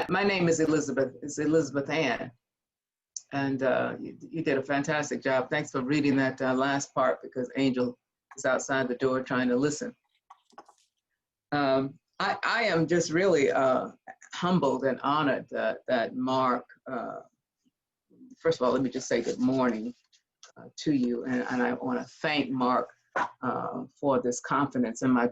My name is Elizabeth. It's Elizabeth Ann, and you did a fantastic job. Thanks for reading that last part because Angel is outside the door trying to listen. I am just really humbled and honored that Mark. First of all, let me just say good morning to you, and I want to thank Mark for this confidence in my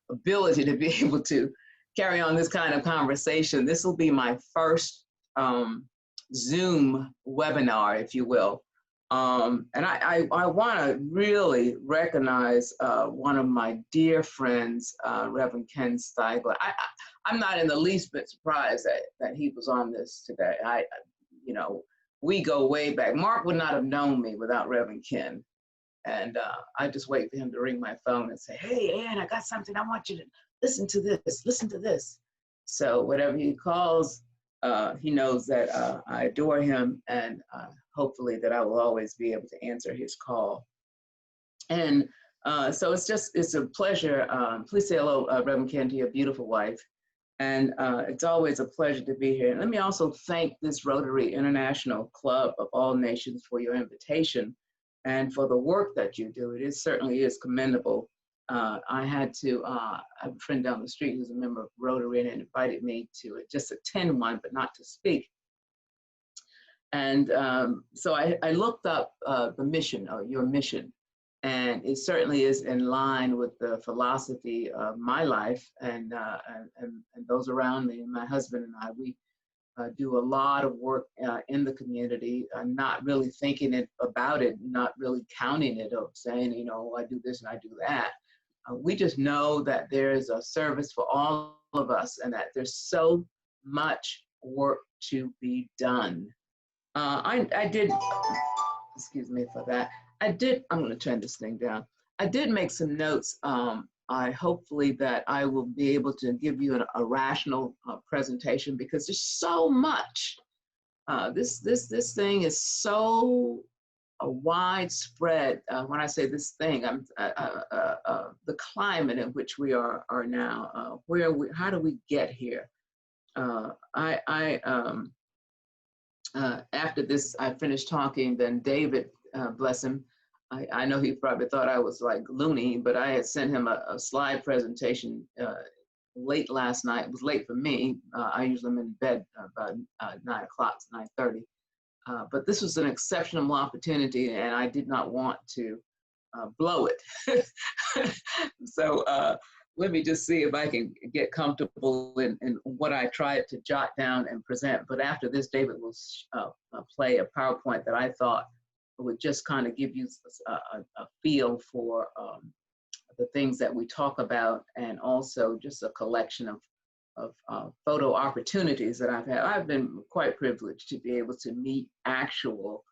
ability to be able to carry on this kind of conversation. This will be my first Zoom webinar, if you will. And I want to really recognize one of my dear friends, Reverend Ken Steigler. I'm not in the least bit surprised that he was on this today. You know, we go way back. Mark would not have known me without Reverend Ken. And I just wait for him to ring my phone and say, hey, Ann, I got something. I want you to listen to this, listen to this. So whatever he calls, he knows that I adore him, and hopefully that I will always be able to answer his call. And so it's a pleasure. Please say hello, Reverend Ken, to your beautiful wife. And it's always a pleasure to be here. And let me also thank this Rotary International Club of All Nations for your invitation and for the work that you do. It certainly is commendable. I had to, I have a friend down the street who's a member of Rotary and invited me to just attend one, but not to speak. And so I looked up the mission, or your mission, and it certainly is in line with the philosophy of my life and those around me. My husband and I, we do a lot of work in the community, not really thinking about it, not really counting it or saying, you know, I do this and I do that. We just know that there is a service for all of us and that there's so much work to be done. I did, excuse me for that. I'm going to turn this thing down. I did make some notes. Hopefully that I will be able to give you a rational presentation because there's so much. This thing is so widespread. When I say this thing, the climate in which we are now. How do we get here? After this, I finished talking. Then David, bless him. I know he probably thought I was like loony, but I had sent him a slide presentation late last night. It was late for me. I usually am in bed about 9 o'clock, 9:30. But this was an exceptional opportunity, and I did not want to blow it. So let me just see if I can get comfortable in what I tried to jot down and present. But after this, David will play a PowerPoint that I thought would just kind of give you a feel for the things that we talk about, and also just a collection of photo opportunities that I've had. I've been quite privileged to be able to meet actual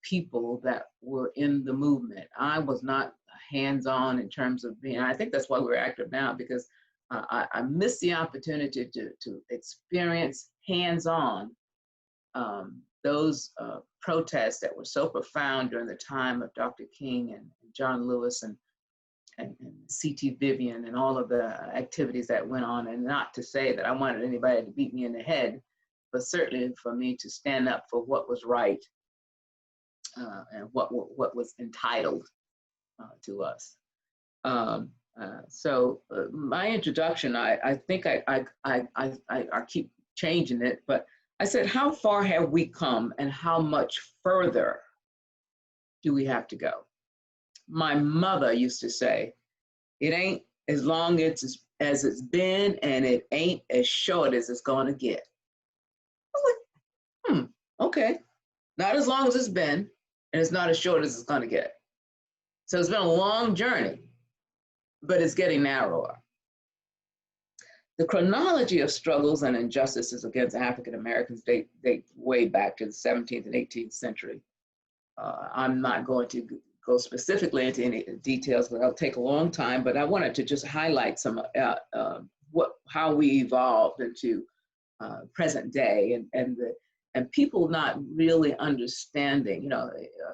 people that were in the movement. I was not hands-on in terms of being, I think that's why we're active now, because I missed the opportunity to experience hands-on those protests that were so profound during the time of Dr. King and John Lewis and C.T. Vivian and all of the activities that went on. And not to say that I wanted anybody to beat me in the head, but certainly for me to stand up for what was right and what was entitled to us. So my introduction, I think I keep changing it, but I said, how far have we come and how much further do we have to go? My mother used to say, it ain't as long as it's been, and it ain't as short as it's gonna get. I was like, okay. Not as long as it's been, and it's not as short as it's gonna get. So it's been a long journey, but it's getting narrower. The chronology of struggles and injustices against African Americans date way back to the 17th and 18th century. I'm not going to go specifically into any details, but it'll take a long time, but I wanted to just highlight some how we evolved into present day and people not really understanding.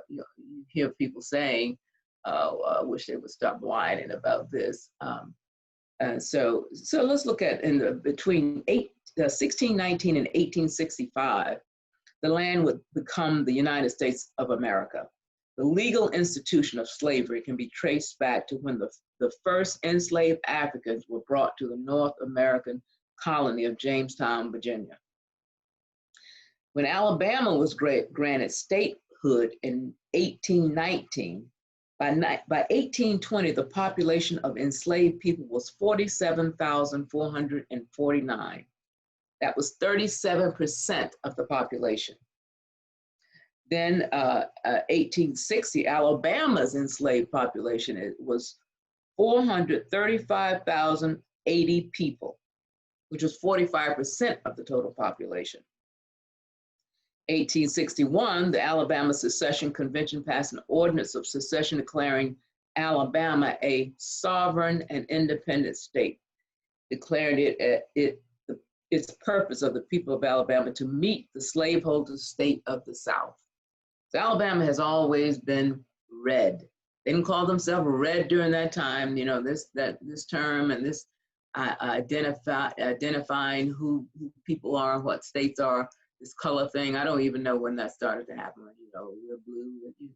You hear people saying, I wish they would stop whining about this. So let's look at between 1619 and 1865, the land would become the United States of America. The legal institution of slavery can be traced back to when the first enslaved Africans were brought to the North American colony of Jamestown, Virginia. When Alabama was granted statehood in 1819, by 1820, the population of enslaved people was 47,449. That was 37% of the population. Then 1860, Alabama's enslaved population was 435,080 people, which was 45% of the total population. 1861, the Alabama Secession Convention passed an ordinance of secession declaring Alabama a sovereign and independent state, declaring its purpose of the people of Alabama to meet the slaveholder state of the South. So Alabama has always been red. They didn't call themselves red during that time. You know, this term and this identifying who people are and what states are. This color thing, I don't even know when that started to happen. You know, we're blue. You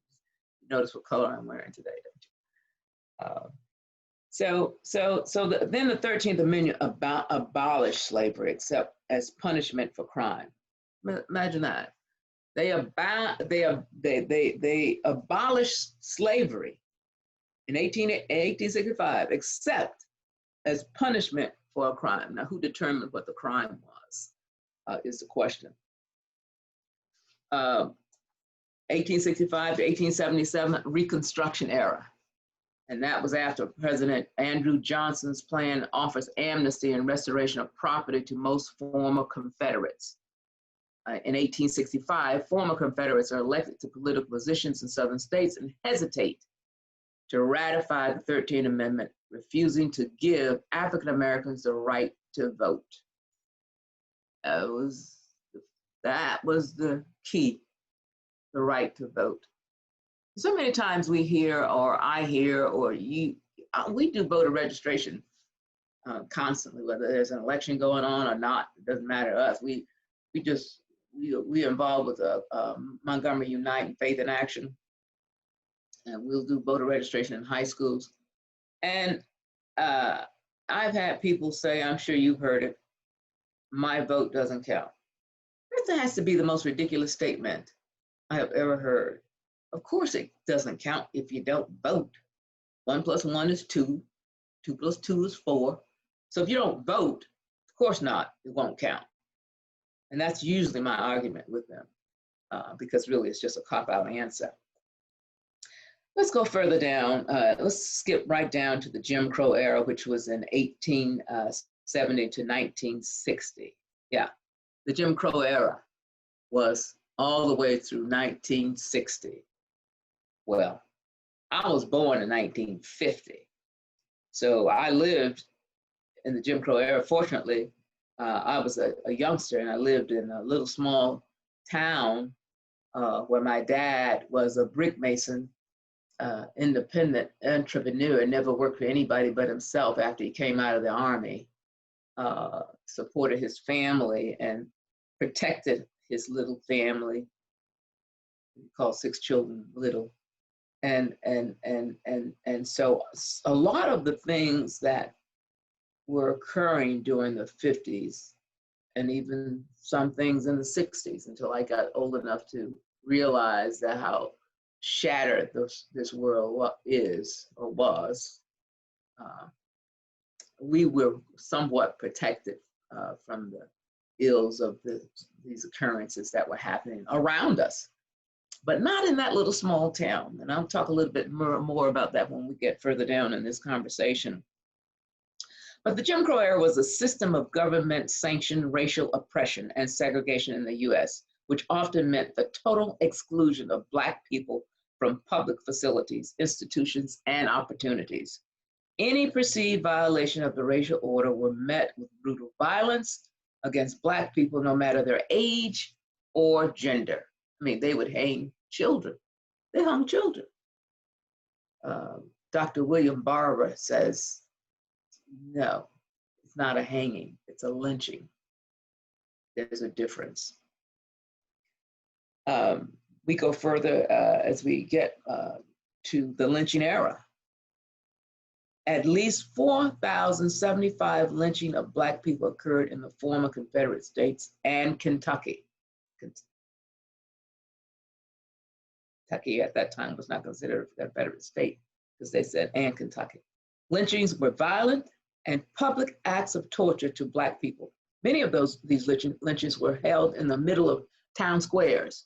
notice what color I'm wearing today, don't you? Then the 13th Amendment abolished slavery, except as punishment for crime. Imagine that. They abolished slavery in 1865, except as punishment for a crime. Now, who determined what the crime was is the question. 1865 to 1877, Reconstruction era. And that was after President Andrew Johnson's plan offers amnesty and restoration of property to most former Confederates. In 1865, former Confederates are elected to political positions in southern states and hesitate to ratify the 13th Amendment, refusing to give African Americans the right to vote. That was the key, the right to vote. So many times we hear, or I hear, or we do voter registration constantly, whether there's an election going on or not, it doesn't matter to us. We're involved with Montgomery Unite and Faith in Action, and we'll do voter registration in high schools. And I've had people say, I'm sure you've heard it, my vote doesn't count. That has to be the most ridiculous statement I have ever heard. Of course it doesn't count if you don't vote. 1 + 1 is 2, 2 + 2 is 4. So if you don't vote, of course not, it won't count. And that's usually my argument with them, because really it's just a cop-out answer. Let's go further down. Let's skip right down to the Jim Crow era, which was in 1870 to 1960. Yeah, the Jim Crow era was all the way through 1960. Well, I was born in 1950. So I lived in the Jim Crow era. Fortunately, I was a youngster, and I lived in a little small town where my dad was a brick mason, independent entrepreneur, never worked for anybody but himself after he came out of the Army, supported his family and protected his little family. He called 6 children little. And so a lot of the things that were occurring during the 50s and even some things in the 60s, until I got old enough to realize that how shattered this world is or was, we were somewhat protected from the ills of these occurrences that were happening around us, but not in that little small town. And I'll talk a little bit more about that when we get further down in this conversation. But the Jim Crow era was a system of government-sanctioned racial oppression and segregation in the US, which often meant the total exclusion of Black people from public facilities, institutions, and opportunities. Any perceived violation of the racial order were met with brutal violence against Black people, no matter their age or gender. I mean, they would hang children. They hung children. Dr. William Barber says, no, it's not a hanging, it's a lynching. There's a difference. We go further as we get to the lynching era. At least 4,075 lynching of Black people occurred in the former Confederate States and Kentucky. Kentucky at that time was not considered a Confederate state because they said and Kentucky. Lynchings were violent and public acts of torture to Black people. Many of these lynchings were held in the middle of town squares.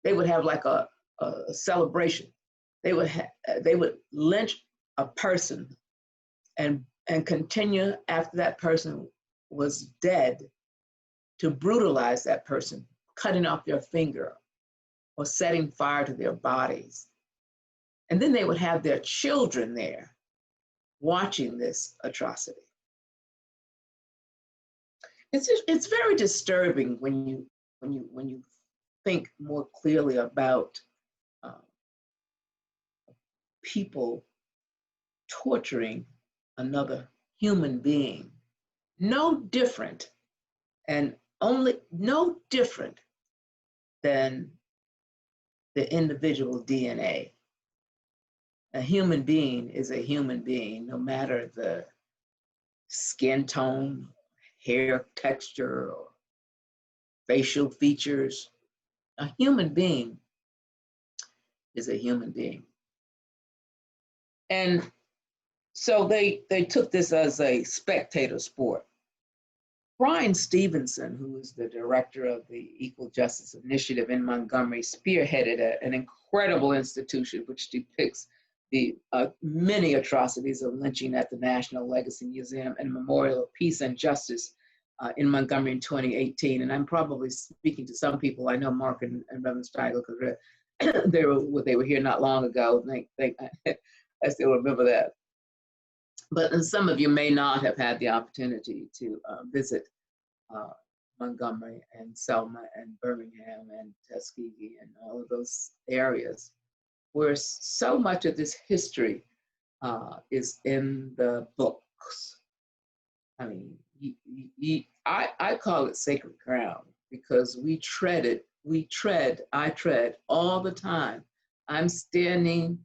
They would have like a celebration. They would lynch a person and continue after that person was dead to brutalize that person, cutting off their finger or setting fire to their bodies. And then they would have their children there watching this atrocity. It's very disturbing when you think more clearly about people torturing another human being. No different than the individual DNA. A human being is a human being, no matter the skin tone, hair texture, or facial features. A human being is a human being. And so they took this as a spectator sport. Brian Stevenson, who is the director of the Equal Justice Initiative in Montgomery, spearheaded an incredible institution which depicts the many atrocities of lynching at the National Legacy Museum and Memorial of Peace and Justice in Montgomery in 2018. And I'm probably speaking to some people. I know Mark and Reverend Steigel, because they were here not long ago. I still remember that. But some of you may not have had the opportunity to visit Montgomery and Selma and Birmingham and Tuskegee and all of those areas, where so much of this history is in the books. I mean, I call it sacred ground because I tread all the time. I'm standing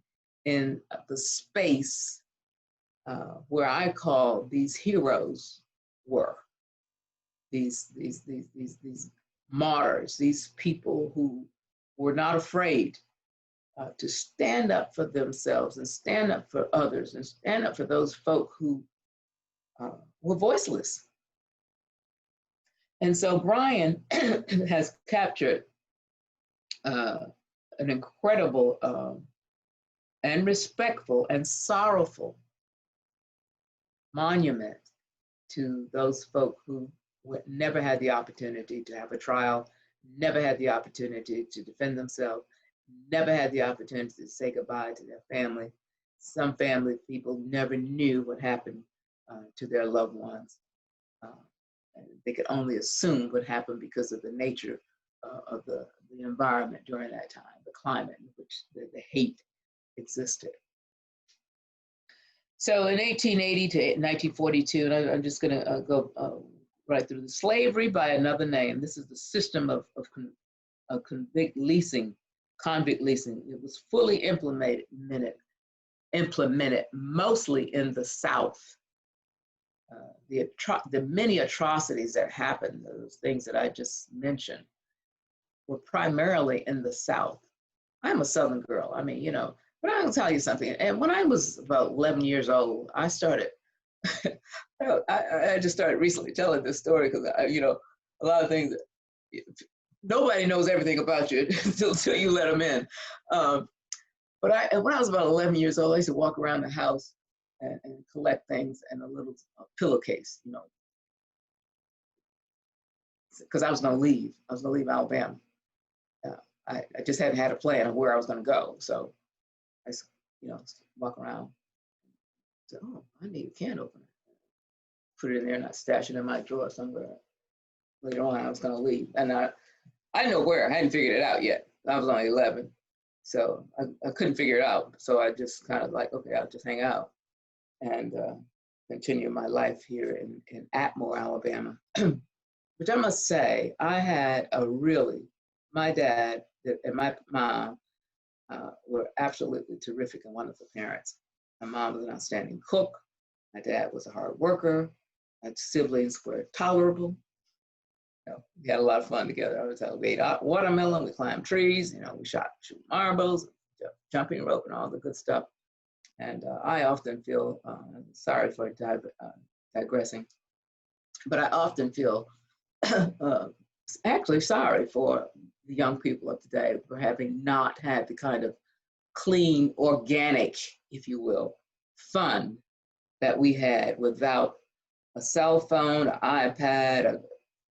in the space where I call these heroes were, these martyrs, these people who were not afraid to stand up for themselves and stand up for others and stand up for those folk who were voiceless. And so Brian has captured an incredible and respectful and sorrowful monument to those folk who never had the opportunity to have a trial, never had the opportunity to defend themselves, never had the opportunity to say goodbye to their family. Some family people never knew what happened to their loved ones. They could only assume what happened because of the nature of the environment during that time, the climate in which the hate existed. So in 1880 to 1942, and I'm just going to go right through the slavery by another name. This is the system of convict leasing, convict leasing. It was fully implemented mostly in the South. The many atrocities that happened, those things that I just mentioned, were primarily in the South. I'm a Southern girl. I mean, but I'm gonna tell you something. And when I was about 11 years old, I started, I just started recently telling this story because, a lot of things, nobody knows everything about you until you let them in. But when I was about 11 years old, I used to walk around the house and collect things in a little pillowcase, because I was gonna leave. I was gonna leave Alabama. I just hadn't had a plan of where I was gonna go. So I, walk around. So, I need a can opener. Put it in there and I stash it in my drawer somewhere. Later on, I was going to leave. And I know where. I hadn't figured it out yet. I was only 11. So I couldn't figure it out. So I just kind of like, okay, I'll just hang out. And continue my life here in Atmore, Alabama. Which I must say, I had my dad and my mom were absolutely terrific and wonderful parents. My mom was an outstanding cook. My dad was a hard worker. My siblings were tolerable. We had a lot of fun together. We ate watermelon, we climbed trees, we shoot marbles, jumping rope, and all the good stuff. And I often feel, sorry for digressing, but I often feel actually sorry for the young people of today for having not had the kind of clean, organic, if you will, fun that we had without a cell phone, an iPad, a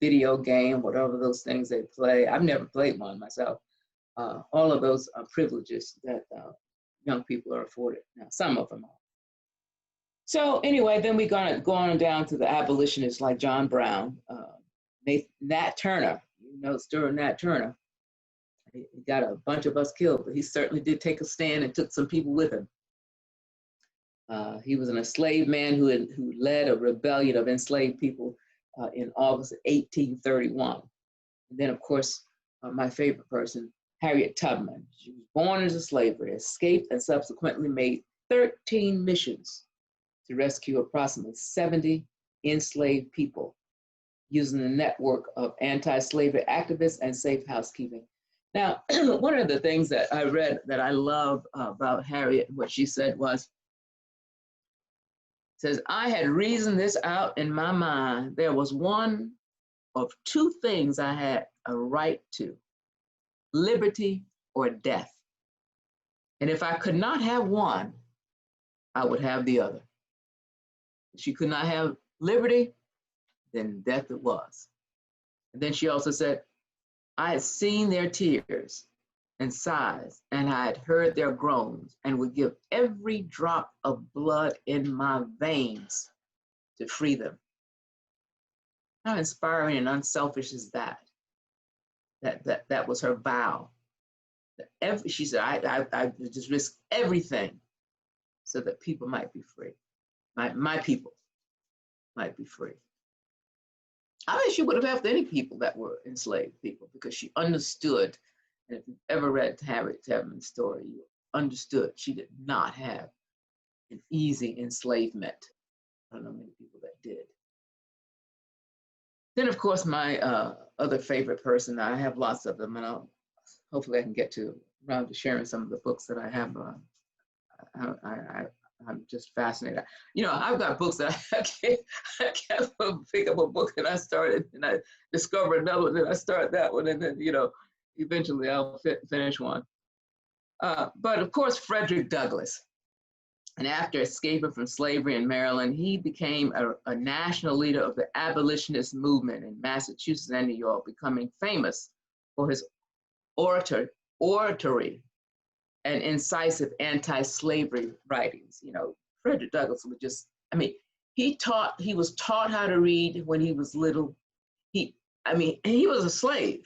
video game, whatever those things they play. I've never played one myself. All of those are privileges that young people are afforded. Now, some of them are. So anyway, then we go on down to the abolitionists like John Brown, Nat Turner, during Nat Turner. He got a bunch of us killed, but he certainly did take a stand and took some people with him. He was an enslaved man who led a rebellion of enslaved people in August of 1831. And then, of course, my favorite person, Harriet Tubman. She was born into slavery, escaped, and subsequently made 13 missions to rescue approximately 70 enslaved people using a network of anti-slavery activists and safe housekeeping. Now, one of the things that I read that I love about Harriet, what she said was, says, I had reasoned this out in my mind. There was one of two things I had a right to, liberty or death. And if I could not have one, I would have the other. If she could not have liberty, then death it was. And then she also said, I had seen their tears and sighs, and I had heard their groans, and would give every drop of blood in my veins to free them. How inspiring and unselfish is that? That was her vow. She said, I would just risk everything so that people might be free. My people might be free. I think she would have helped any people that were enslaved people, because she understood. And if you've ever read Harriet Tubman's story, you understood she did not have an easy enslavement. I don't know many people that did. Then, of course, my other favorite person, I have lots of them, and hopefully I can get around to sharing some of the books that I have. I'm just fascinated. I've got books that I can't pick up a book and I started and I discover another one, and I start that one, and then, eventually I'll finish one. But of course, Frederick Douglass. And after escaping from slavery in Maryland, he became a national leader of the abolitionist movement in Massachusetts and New York, becoming famous for his oratory and incisive anti-slavery writings. Frederick Douglass was just, he was taught how to read when he was little. He was a slave.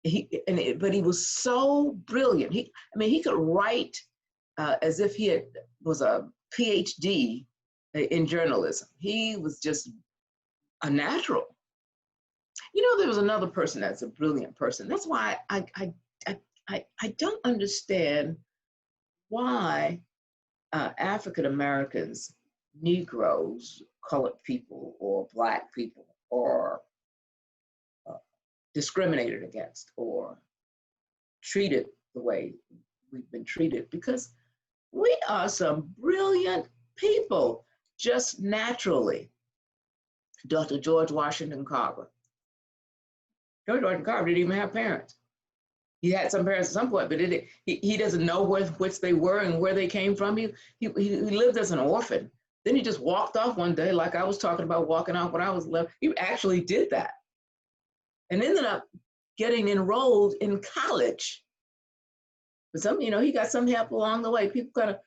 But he was so brilliant. He could write as if he was a PhD in journalism. He was just a natural. There was another person that's a brilliant person. That's why I don't understand why African Americans, Negroes, colored people, or Black people are discriminated against or treated the way we've been treated, because we are some brilliant people, just naturally. Dr. George Washington Carver. George Washington Carver didn't even have parents. He had some parents at some point, but he doesn't know which they were and where they came from. He lived as an orphan. Then he just walked off one day, like I was talking about walking off when I was 11. He actually did that and ended up getting enrolled in college. But he got some help along the way. People kind of,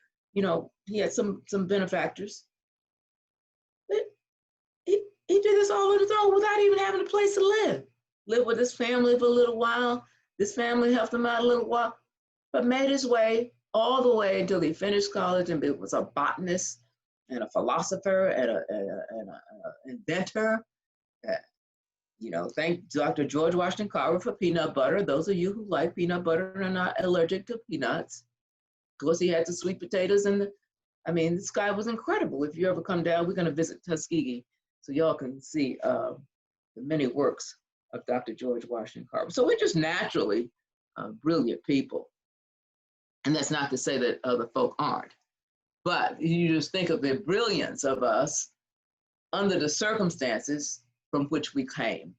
he had some benefactors. But he did this all on his own without even having a place to live. Lived with his family for a little while. This family helped him out a little while, but made his way all the way until he finished college and was a botanist and a philosopher and an inventor. You know, thank Dr. George Washington Carver for peanut butter. Those of you who like peanut butter and are not allergic to peanuts. Of course, he had the sweet potatoes and I mean, this guy was incredible. If you ever come down, we're going to visit Tuskegee so y'all can see the many works of Dr. George Washington Carver. So we're just naturally brilliant people. And that's not to say that other folk aren't. But you just think of the brilliance of us under the circumstances from which we came.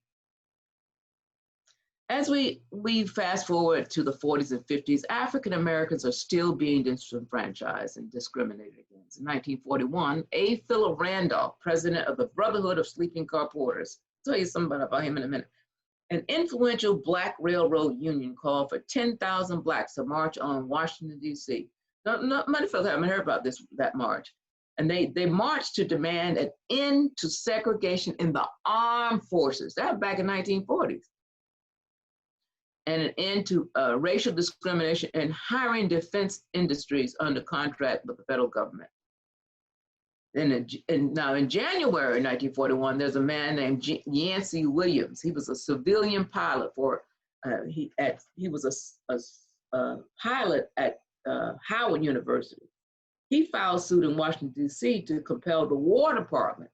As we fast forward to the 40s and 50s, African Americans are still being disenfranchised and discriminated against. In 1941, A. Philip Randolph, president of the Brotherhood of Sleeping Car Porters, I'll tell you something about him in a minute, an influential Black railroad union called for 10,000 Blacks to march on Washington, D.C. Many folks haven't heard about that march. And they marched to demand an end to segregation in the armed forces. That was back in 1940s. And an end to racial discrimination and hiring defense industries under contract with the federal government. Now in January 1941, there's a man named Yancey Williams. He was a civilian pilot for, he was a pilot at Howard University. He filed suit in Washington, D.C. to compel the War Department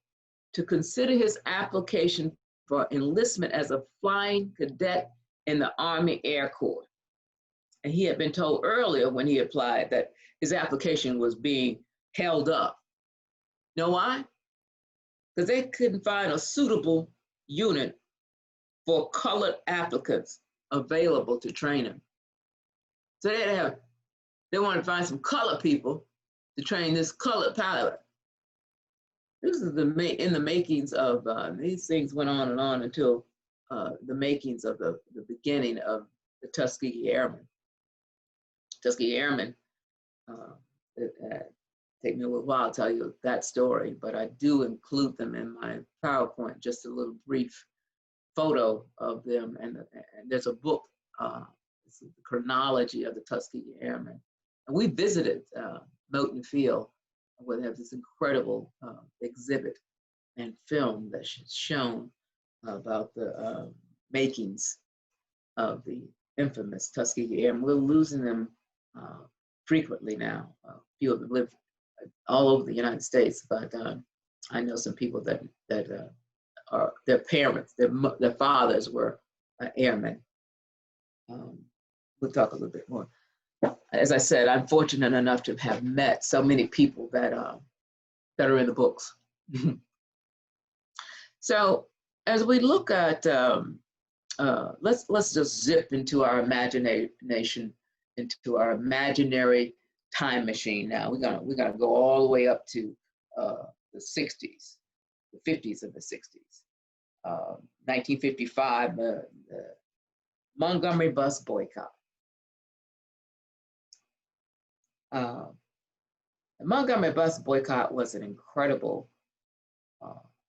to consider his application for enlistment as a flying cadet in the Army Air Corps. And he had been told earlier when he applied that his application was being held up. Know why? Because they couldn't find a suitable unit for colored applicants available to train them. So they wanted to find some colored people to train this colored pilot. This is in the makings of, these things went on until the makings of the beginning of the Tuskegee Airmen. Tuskegee Airmen, take me a little while to tell you that story, but I do include them in my PowerPoint, just a little brief photo of them. And there's a book, it's the chronology of the Tuskegee Airmen. And we visited Milton Field, where they have this incredible exhibit and film that's shown about the makings of the infamous Tuskegee Airmen. We're losing them frequently now. A few of them live all over the United States, but I know some people that are their parents, their fathers were airmen. We'll talk a little bit more. As I said, I'm fortunate enough to have met so many people that are in the books. So as we look at, let's just zip into our imagination, into our imaginary time machine now. We're gonna go all the way up to the 60s, the 50s and the 60s. 1955, the Montgomery bus boycott. The Montgomery bus boycott was an incredible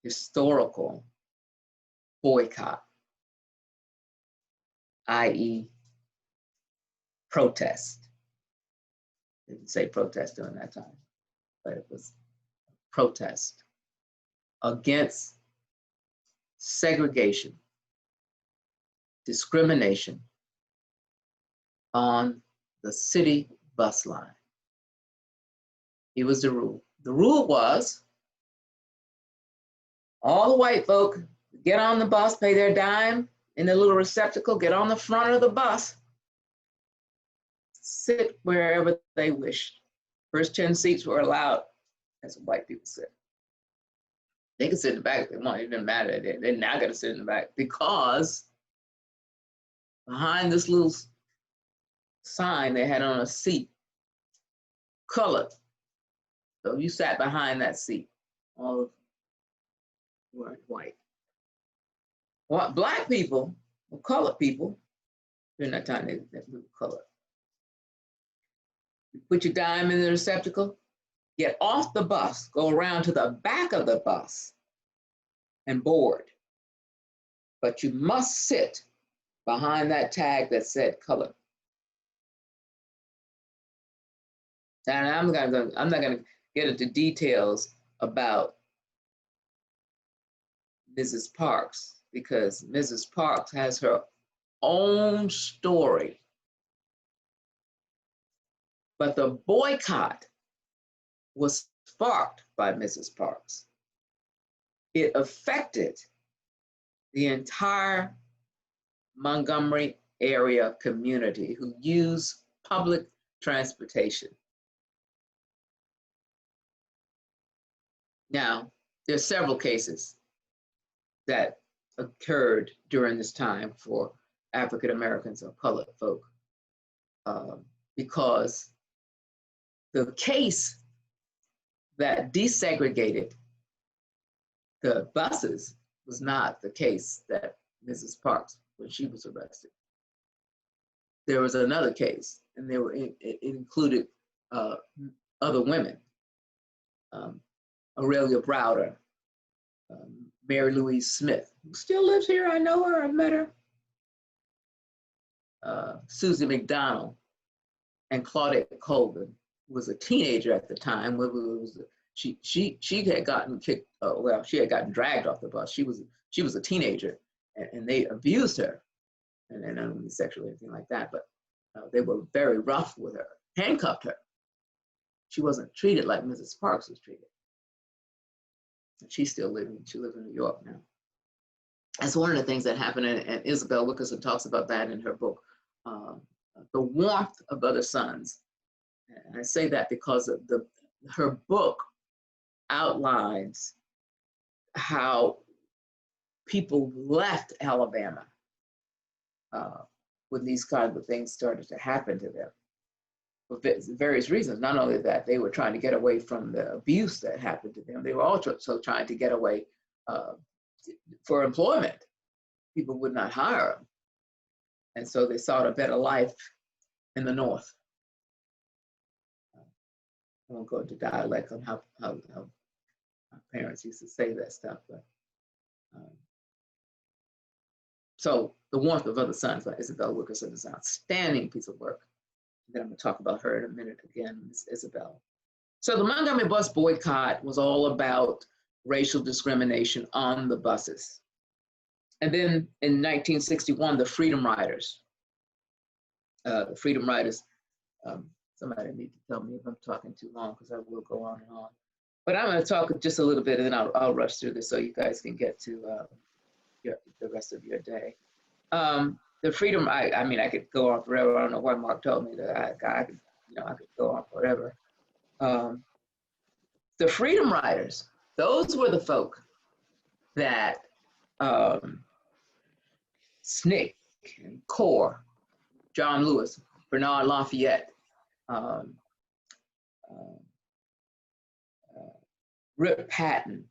historical boycott, i.e. protest. They didn't say protest during that time, but it was protest against segregation, discrimination on the city bus line. It was the rule. The rule was all the white folk get on the bus, pay their dime in their little receptacle, get on the front of the bus, sit wherever they wished. First 10 seats were allowed, as white people said. They could sit in the back if they want, it didn't matter. They're not gonna sit in the back because behind this little sign they had on a seat, colored. So you sat behind that seat, all were white. Well, black people, or colored people, during that time they were colored. You put your dime in the receptacle, get off the bus, go around to the back of the bus and board. But you must sit behind that tag that said colored. And I'm not gonna get into details about Mrs. Parks, because Mrs. Parks has her own story. But the boycott was sparked by Mrs. Parks. It affected the entire Montgomery area community who use public transportation. Now, there's several cases that occurred during this time for African Americans or colored folk, because the case that desegregated the buses was not the case that Mrs. Parks, when she was arrested. There was another case, and it included other women, Aurelia Browder, Mary Louise Smith, who still lives here. I know her, I've met her. Susie McDonald and Claudette Colvin, who was a teenager at the time. She had gotten kicked. Well, she had gotten dragged off the bus. She was a teenager, and they abused her, and I don't mean sexually or anything like that, but they were very rough with her, handcuffed her. She wasn't treated like Mrs. Parks was treated. She's still living. She lives in New York now. That's one of the things that happened, and Isabel Wilkerson talks about that in her book, The Warmth of Other Suns. And I say that because of her book outlines how people left Alabama when these kinds of things started to happen to them for various reasons. Not only that, they were trying to get away from the abuse that happened to them, they were also trying to get away for employment. People would not hire them. And so they sought a better life in the North. I won't go into dialect on how my parents used to say that stuff, but so The Warmth of Other Suns by Isabel Wilkerson is an outstanding piece of work. Then I'm going to talk about her in a minute again, Ms. Isabel. So the Montgomery bus boycott was all about racial discrimination on the buses. And then in 1961, the Freedom Riders. Somebody need to tell me if I'm talking too long, because I will go on and on. But I'm going to talk just a little bit, and then I'll rush through this so you guys can get to the rest of your day. The Freedom, I mean, I could go on forever. I don't know why Mark told me that I could go on forever. The Freedom Riders, those were the folk that SNCC and CORE, John Lewis, Bernard Lafayette, Rip Patton,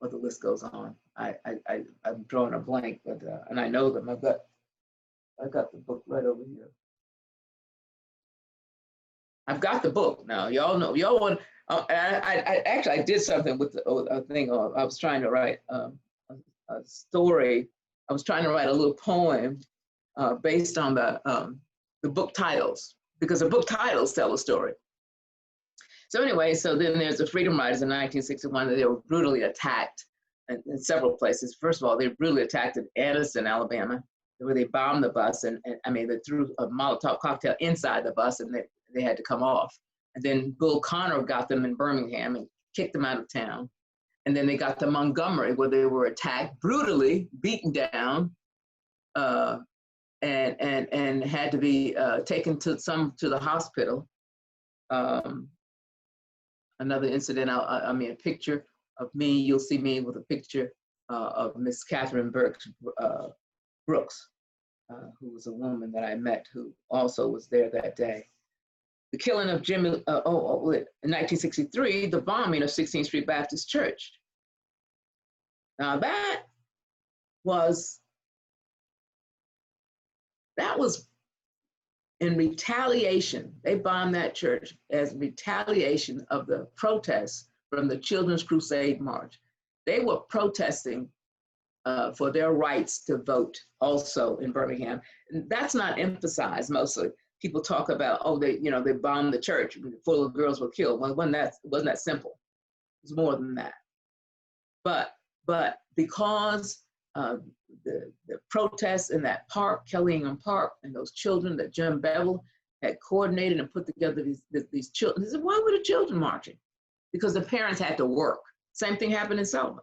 well, the list goes on. I'm drawing a blank, but and I know them. I've got the book right over here. I've got the book now. Y'all know. Y'all want? I did something with a thing. I was trying to write a story. I was trying to write a little poem based on the book titles, because the book titles tell a story. So anyway, so then there's the Freedom Riders in 1961. They were brutally attacked in several places. First of all, they were brutally attacked in Anderson, Alabama, where they bombed the bus, and I mean, they threw a Molotov cocktail inside the bus, and they had to come off. And then Bull Connor got them in Birmingham and kicked them out of town. And then they got to Montgomery, where they were attacked, brutally beaten down, and had to be taken to the hospital. Another incident, I mean, a picture of me, you'll see me with a picture of Miss Catherine Brooks, who was a woman that I met who also was there that day. The killing of Jimmy, in 1963, the bombing of 16th Street Baptist Church. Now that was in retaliation. They bombed that church as retaliation of the protests from the Children's Crusade March. They were protesting for their rights to vote also in Birmingham. And that's not emphasized mostly. people talk about, oh, they bombed the church, full of girls were killed. Well, it wasn't that simple. It was more than that. But because the protests in that park, Kellyanne Park, and those children that Jim Bevel had coordinated and put together these children. They said, why were the children marching? Because the parents had to work. Same thing happened in Selma.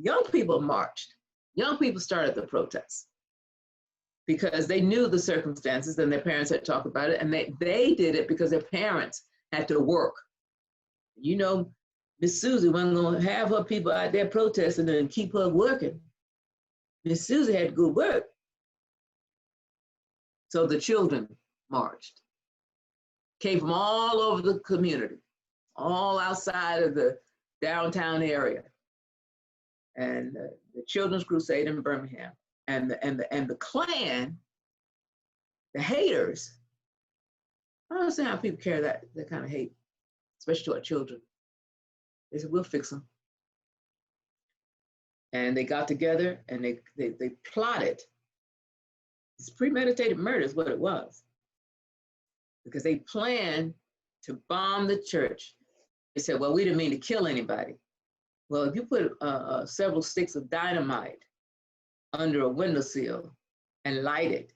Young people marched. Young people started the protests because they knew the circumstances and their parents had talked about it, and they did it because their parents had to work. You know, Miss Susie wasn't going to have her people out there protesting and keep her working. Miss Susie had to go work. So the children marched, came from all over the community, all outside of the downtown area. And the Children's Crusade in Birmingham. And the Klan, the haters, I don't understand how people carry that kind of hate, especially to our children. They said, we'll fix them. And they got together and they plotted. It's premeditated murder is what it was. Because they planned to bomb the church. They said, well, we didn't mean to kill anybody. Well, if you put several sticks of dynamite under a windowsill and light it,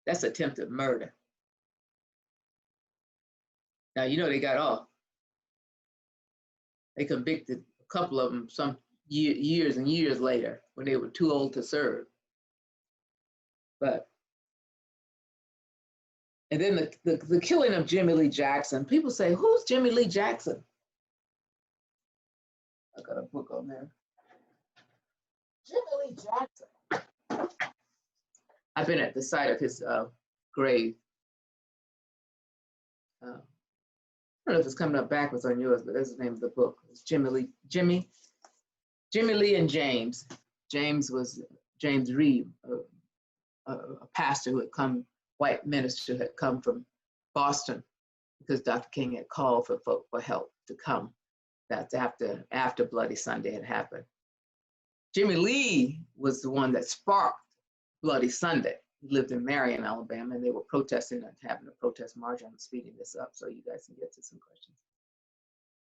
that's attempted murder. Now, you know they got off. They convicted a couple of them some years and years later when they were too old to serve. And then the killing of Jimmy Lee Jackson, people say, who's Jimmy Lee Jackson? I got a book on there. Jimmy Lee Jackson. I've been at the site of his grave. I don't know if it's coming up backwards on yours, but that's the name of the book. It's Jimmy Lee and James. James was James Reed, a pastor who had come, white minister had come from Boston because Dr. King had called for folk for help to come. That's after Bloody Sunday had happened. Jimmy Lee was the one that sparked Bloody Sunday. He lived in Marion, Alabama, and they were protesting and having a protest march. I'm speeding this up so you guys can get to some questions.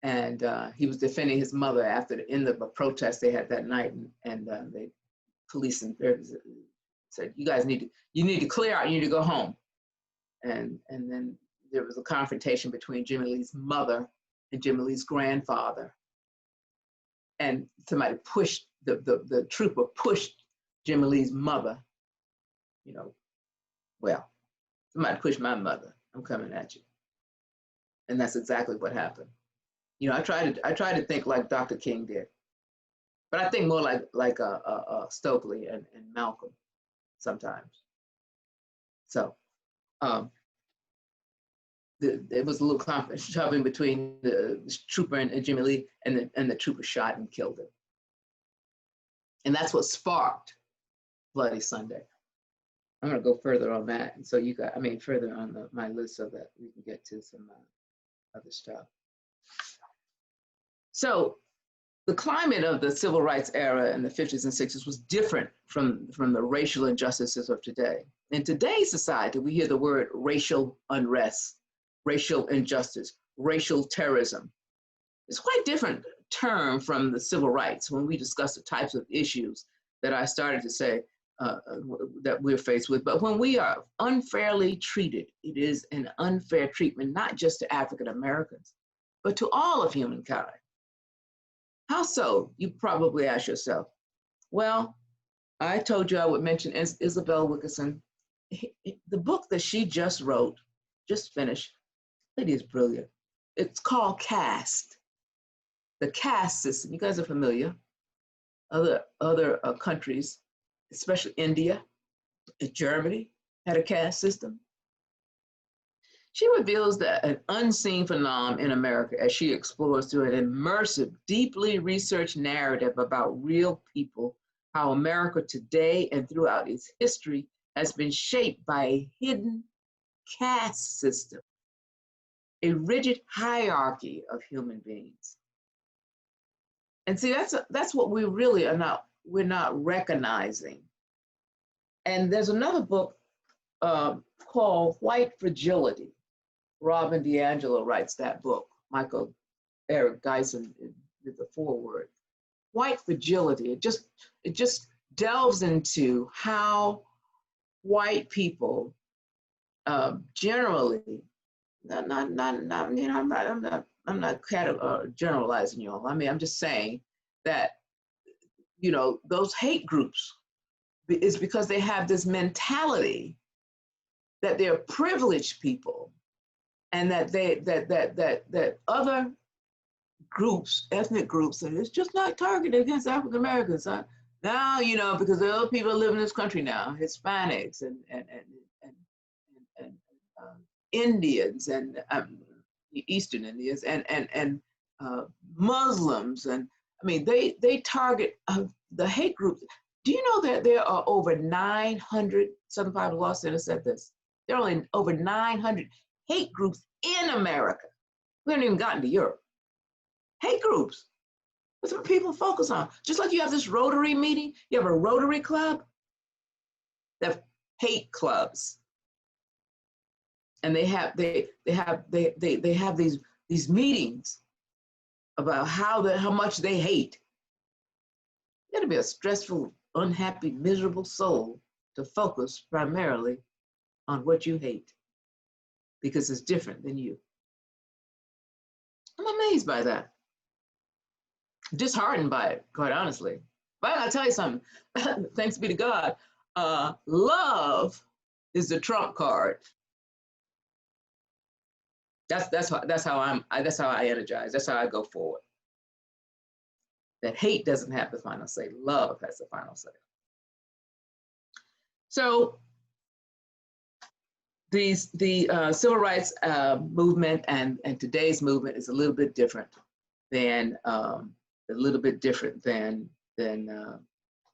And he was defending his mother after the end of a protest they had that night, and the police and said, you guys need to clear out, you need to go home. And then there was a confrontation between Jimmy Lee's mother and Jimmy Lee's grandfather. And somebody pushed, the trooper pushed Jimmy Lee's mother, you know, well, somebody pushed my mother, I'm coming at you. And that's exactly what happened. You know, I try to think like Dr. King did, but I think more like Stokely and Malcolm sometimes. So there was a little shoving between the trooper and Jimmy Lee, and the trooper shot and killed him. And that's what sparked Bloody Sunday. I'm going to go further on that, and so further on my list so that we can get to some other stuff. So the climate of the civil rights era in the 50s and 60s was different from the racial injustices of today. In today's society, we hear the word racial unrest, racial injustice, racial terrorism. It's quite a different term from the civil rights when we discuss the types of issues that I started to say that we're faced with. But when we are unfairly treated, it is an unfair treatment, not just to African Americans, but to all of humankind. How so? You probably ask yourself. Well, I told you I would mention Isabel Wilkerson. The book that she just wrote, just finished, it is brilliant. It's called Caste. The caste system, you guys are familiar. Other countries, especially India, Germany, had a caste system. She reveals that an unseen phenomenon in America as she explores through an immersive, deeply researched narrative about real people, how America today and throughout its history has been shaped by a hidden caste system, a rigid hierarchy of human beings. And see, that's what we really we're not recognizing. And there's another book called White Fragility. Robin DiAngelo writes that book. Michael Eric Geisen did the foreword. White Fragility. It just delves into how white people generally, I'm not generalizing you all. I mean, I'm just saying that, you know, those hate groups is because they have this mentality that they're privileged people, and that that other groups, ethnic groups, and it's just not targeted against African Americans. Now, you know, because there are other people live in this country now, Hispanics and Indians and Eastern Indians and Muslims, and I mean they target the hate groups. Do you know that there are over 900? Southern Poverty Law Center said this. There are only over 900 hate groups in America. We haven't even gotten to Europe. Hate groups. That's what people focus on. Just like you have this Rotary meeting, you have a Rotary club. They have hate clubs. And they have these meetings about how much they hate. You gotta be a stressful, unhappy, miserable soul to focus primarily on what you hate, because it's different than you. I'm amazed by that. Disheartened by it, quite honestly. But I gotta tell you something, thanks be to God, love is the trump card. That's how I energize. That's how I go forward. That hate doesn't have the final say. Love has the final say. So the civil rights movement and today's movement is a little bit different than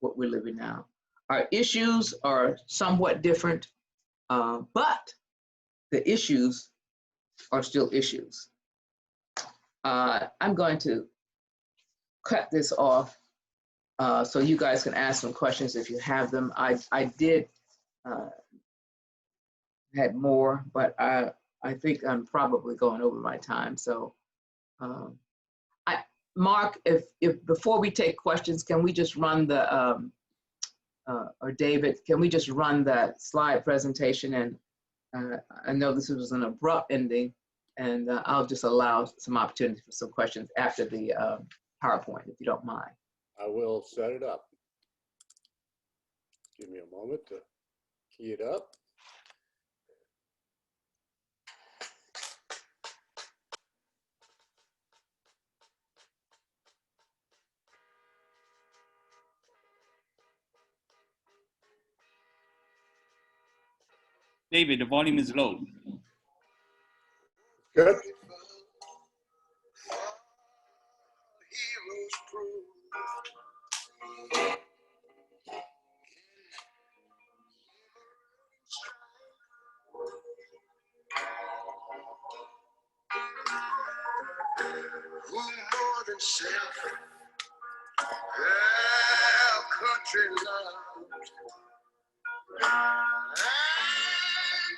what we're living now. Our issues are somewhat different, but the issues are still issues. I'm going to cut this off so you guys can ask some questions if you have them. I did had more, but I think I'm probably going over my time. So Mark, if before we take questions, can we just run the, or David, can we just run the slide presentation? And I know this was an abrupt ending, and I'll just allow some opportunity for some questions after the PowerPoint, if you don't mind. I will set it up. Give me a moment to key it up. David, the volume is low. Good. Who more than self, our country loved, and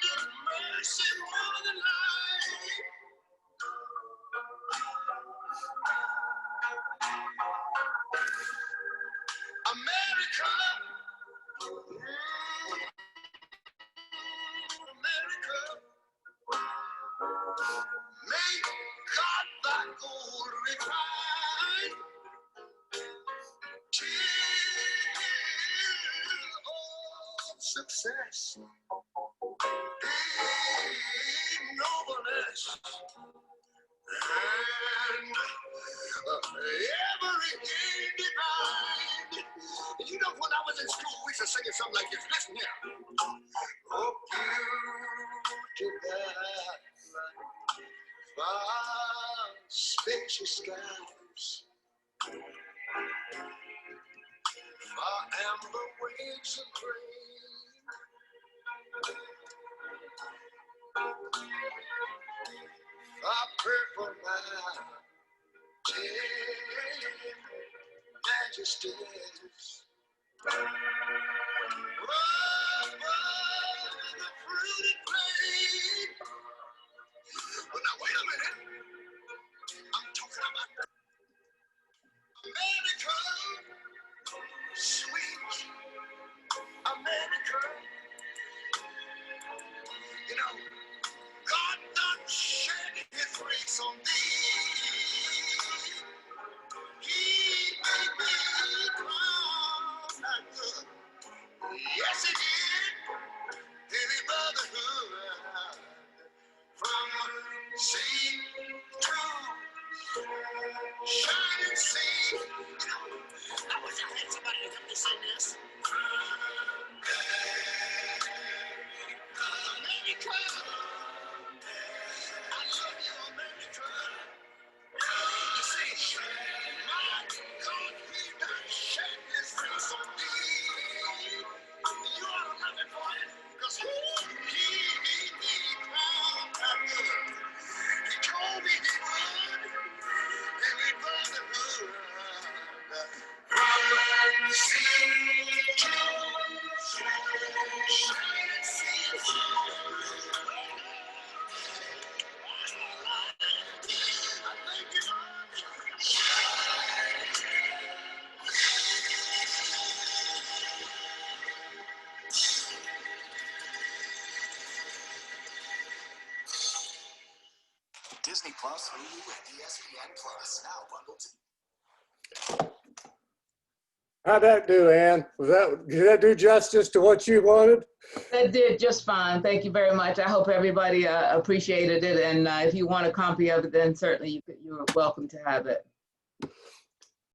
His mercy more than life. America, America, may God thy gold refine, till all success, nobleness, and every gain divine. You know, when I was in school, we used to sing something like this. Listen here. Oh, beautiful far spacious skies, far amber waves of grain, far purple mountain majesties. Oh, the fruited Disney Plus, Hulu, and ESPN Plus now bundled. How'd that do, Ann? Did that do justice to what you wanted? That did just fine. Thank you very much. I hope everybody appreciated it. And if you want a copy of it, then certainly you're welcome to have it.